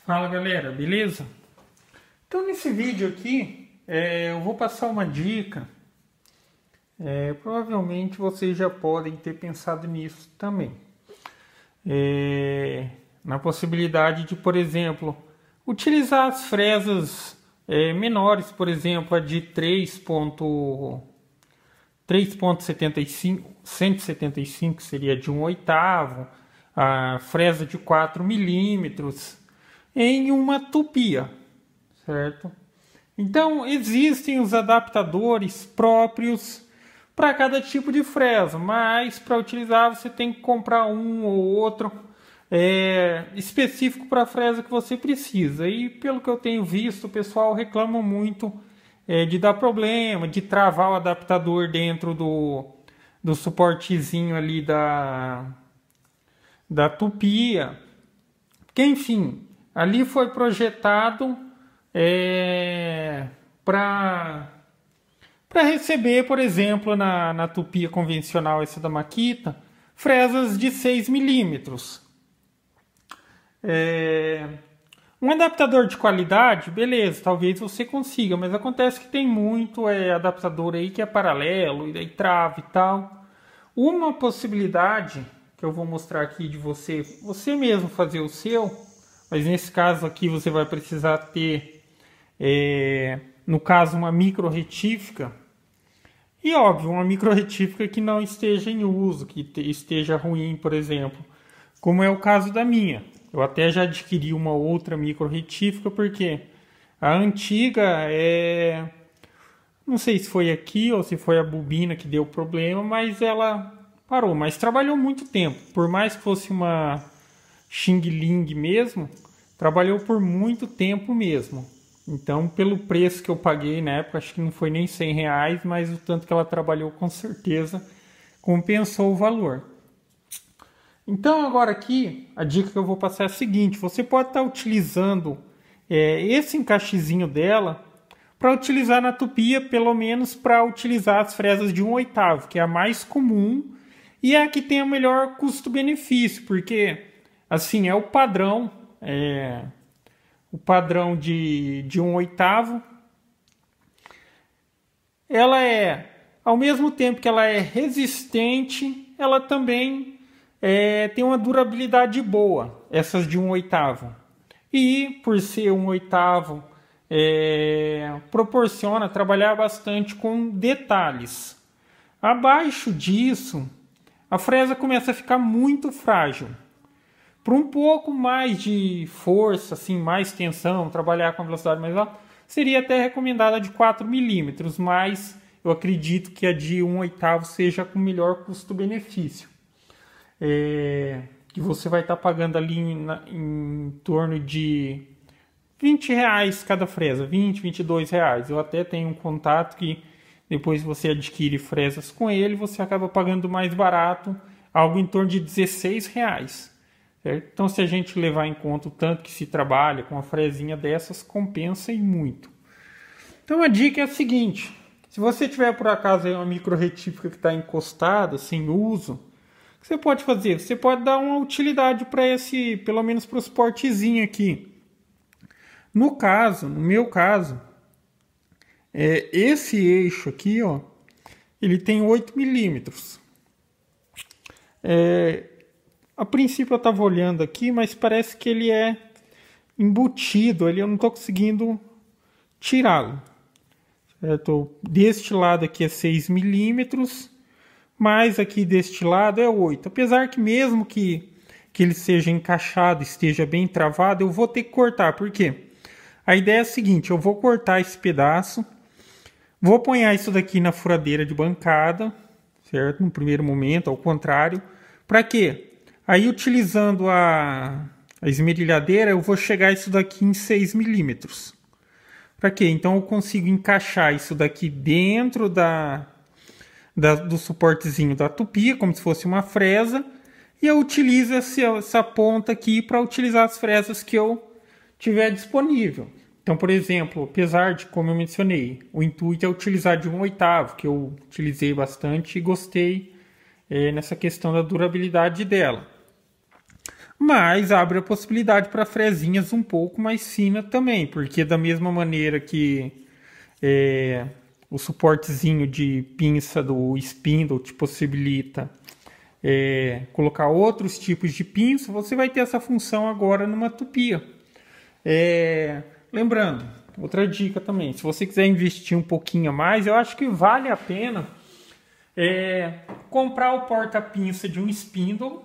Fala galera, beleza? Então nesse vídeo aqui eu vou passar uma dica. Provavelmente vocês já podem ter pensado nisso também. Na possibilidade de, por exemplo, utilizar as fresas menores, por exemplo, a de 3.75, 175 seria de 1/8, a fresa de 4 milímetros em uma tupia, certo? Então existem os adaptadores próprios para cada tipo de fresa, mas para utilizar você tem que comprar um ou outro específico para a fresa que você precisa. E pelo que eu tenho visto, o pessoal reclama muito de dar problema, de travar o adaptador dentro do suportezinho ali da tupia. Porque, enfim, ali foi projetado para receber, por exemplo, na tupia convencional, essa da Makita, fresas de 6 milímetros. Um adaptador de qualidade, beleza, talvez você consiga, mas acontece que tem muito adaptador aí que é paralelo, e daí trava e tal. Uma possibilidade que eu vou mostrar aqui de você mesmo fazer o seu, mas nesse caso aqui você vai precisar ter, no caso, uma micro retífica. E óbvio, uma micro retífica que não esteja em uso, que esteja ruim, por exemplo, como é o caso da minha. Eu até já adquiri uma outra micro retífica, porque a antiga não sei se foi aqui ou se foi a bobina que deu problema, mas ela parou. Mas trabalhou muito tempo. Por mais que fosse uma Xing Ling mesmo, trabalhou por muito tempo mesmo. Então, pelo preço que eu paguei na época, acho que não foi nem R$100, mas o tanto que ela trabalhou, com certeza compensou o valor. Então, agora aqui, a dica que eu vou passar é a seguinte: você pode estar utilizando esse encaixezinho dela para utilizar na tupia, pelo menos para utilizar as fresas de 1/8, que é a mais comum e é a que tem o melhor custo-benefício, porque assim é o padrão. O padrão de 1/8, ela ao mesmo tempo que ela é resistente, ela também tem uma durabilidade boa, essas de 1/8. E por ser 1/8, proporciona trabalhar bastante com detalhes. Abaixo disso, a fresa começa a ficar muito frágil. Para um pouco mais de força, assim, mais tensão, trabalhar com a velocidade mais alta, seria até recomendada de 4 milímetros, mas eu acredito que a de 1/8 seja com melhor custo-benefício. Que você vai estar pagando ali em torno de R$20 cada fresa, R$20, R$22. Eu até tenho um contato que depois você adquire fresas com ele, você acaba pagando mais barato, algo em torno de R$16. Então, se a gente levar em conta o tanto que se trabalha com uma fresinha dessas, compensa e muito. Então, a dica é a seguinte: se você tiver por acaso aí uma micro retífica que está encostada, sem uso, o que você pode fazer? Você pode dar uma utilidade para esse, pelo menos para o suportezinho aqui. No meu caso, esse eixo aqui, ó, ele tem 8 milímetros. A princípio eu estava olhando aqui, mas parece que ele é embutido, eu não estou conseguindo tirá-lo. Deste lado aqui é 6 milímetros, mas aqui deste lado é 8. Apesar que mesmo que ele seja encaixado, esteja bem travado, eu vou ter que cortar. Por quê? A ideia é a seguinte: eu vou cortar esse pedaço, vou apoiar isso daqui na furadeira de bancada, certo? No primeiro momento, ao contrário. Para quê? Aí, utilizando a esmerilhadeira, eu vou chegar isso daqui em 6 milímetros. Para quê? Então, eu consigo encaixar isso daqui dentro do suportezinho da tupia, como se fosse uma fresa, e eu utilizo essa ponta aqui para utilizar as fresas que eu tiver disponível. Então, por exemplo, apesar de, como eu mencionei, o intuito é utilizar de 1/8, que eu utilizei bastante e gostei nessa questão da durabilidade dela. mas abre a possibilidade para frezinhas um pouco mais finas também, porque da mesma maneira que o suportezinho de pinça do spindle te possibilita colocar outros tipos de pinça, você vai ter essa função agora numa tupia. Lembrando, outra dica também, se você quiser investir um pouquinho a mais, eu acho que vale a pena comprar o porta-pinça de um spindle,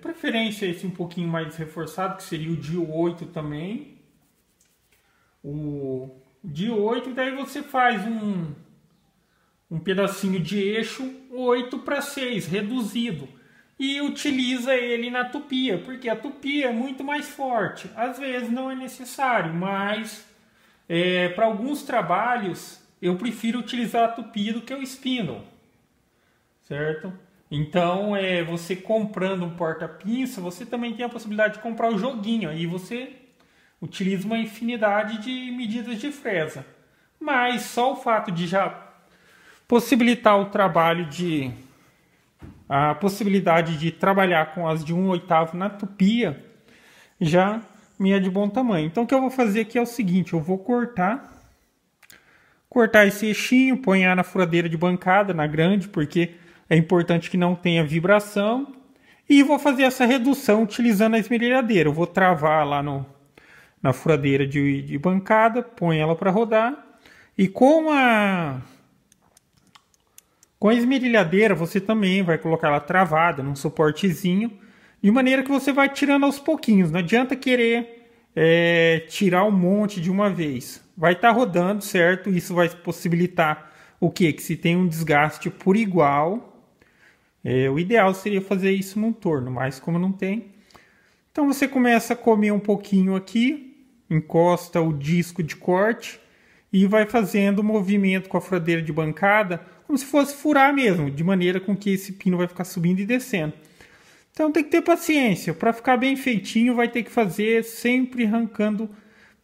preferência esse um pouquinho mais reforçado, que seria o de 8 também. O de 8, daí você faz um pedacinho de eixo 8/6, reduzido, e utiliza ele na tupia, porque a tupia é muito mais forte. Às vezes não é necessário, mas para alguns trabalhos eu prefiro utilizar a tupia do que o spindle, certo? Então, você comprando um porta-pinça, você também tem a possibilidade de comprar o joguinho. Aí você utiliza uma infinidade de medidas de fresa. Mas só o fato de já possibilitar o trabalho a possibilidade de trabalhar com as de 1/8 na tupia já me é de bom tamanho. Então, o que eu vou fazer aqui é o seguinte: eu vou cortar esse eixinho, ponhar na furadeira de bancada, na grande, porque é importante que não tenha vibração. E vou fazer essa redução utilizando a esmerilhadeira. Eu vou travar lá na furadeira de bancada, põe ela para rodar. E com a esmerilhadeira você também vai colocar ela travada num suportezinho, de maneira que você vai tirando aos pouquinhos. Não adianta querer tirar um monte de uma vez. Vai estar rodando, certo? Isso vai possibilitar o quê? Que se tem um desgaste por igual. O ideal seria fazer isso num torno, mas como não tem. Então você começa a comer um pouquinho aqui, encosta o disco de corte e vai fazendo o movimento com a furadeira de bancada, como se fosse furar mesmo, de maneira com que esse pino vai ficar subindo e descendo. Então tem que ter paciência, para ficar bem feitinho vai ter que fazer sempre arrancando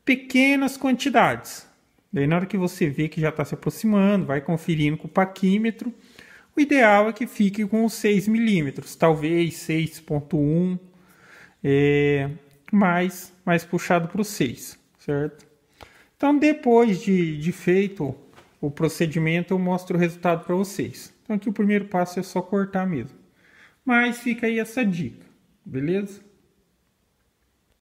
pequenas quantidades. Daí na hora que você vê que já está se aproximando, vai conferindo com o paquímetro. O ideal é que fique com os 6 milímetros, talvez 6,1, mais puxado para o 6, certo? Então, depois de feito o procedimento, eu mostro o resultado para vocês. Então, aqui o primeiro passo é só cortar mesmo. Mas fica aí essa dica, beleza?